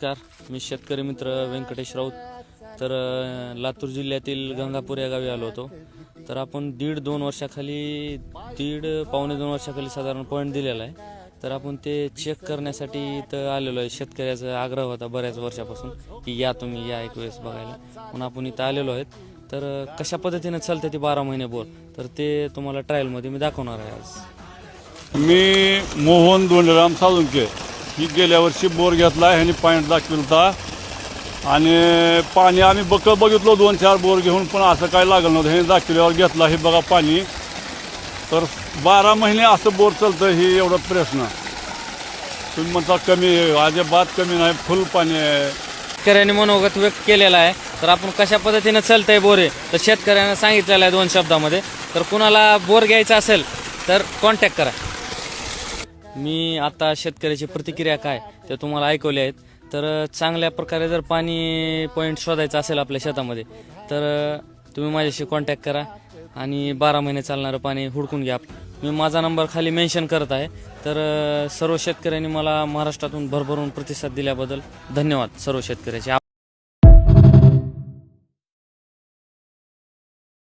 नमस्कार, मी शेतकरी मित्र व्यंकटेश राऊत. तर लातूर जिल्ह्यातील गंगापूर या गावी आलो होतो. तर आपण पावणे दोन वर्षाखाली साधारण पॉईंट दिलेला आहे. तर आपण ते चेक करण्यासाठी इथं आलेलो आहे. शेतकऱ्याचा आग्रह होता बऱ्याच वर्षापासून की या तुम्ही या एक वेळेस बघायला, म्हणून आपण इथं आलेलो आहेत. तर कशा पद्धतीने चालते ते 12 महिने बोर, तर ते तुम्हाला ट्रायलमध्ये मी दाखवणार आहे आज. मी मोहन दोंडराम साळुंके ही गेल्या वर्षी बोर घेतला आहे. ह्यांनी पॉईंट दाखविला होता आणि पाणी आम्ही बघितलो 2-4 बोर घेऊन, पण असं काय लागलं नव्हतं. ह्यांनी दाखविल्यावर घेतला. हे बघा पाणी, तर 12 महिने असं बोर चालतं. हे एवढा प्रश्न तुम्ही म्हणता कमी, अजिबात कमी नाही, फुल पाणी आहे. शेतकऱ्यांनी मनोगत व्यक्त केलेला आहे. तर आपण कशा पद्धतीने चालतंय बोर आहे, तर शेतकऱ्यांना सांगितलेलं आहे 2 शब्दामध्ये. तर कुणाला बोर घ्यायचा असेल तर कॉन्टॅक्ट करा. मी आता शेतकऱ्याची प्रतिक्रिया काय ते तुम्हाला ऐकवले आहेत. तर चांगल्या प्रकारे जर पाणी पॉईंट शोधायचं असेल आपल्या शेतामध्ये, तर तुम्ही माझ्याशी कॉन्टॅक्ट करा आणि 12 महिने चालणारं पाणी हुडकून घ्या. मी माझा नंबर खाली मेन्शन करत आहे. तर सर्व शेतकऱ्यांनी मला महाराष्ट्रातून भरभरून प्रतिसाद दिल्याबद्दल धन्यवाद सर्व शेतकऱ्याचे.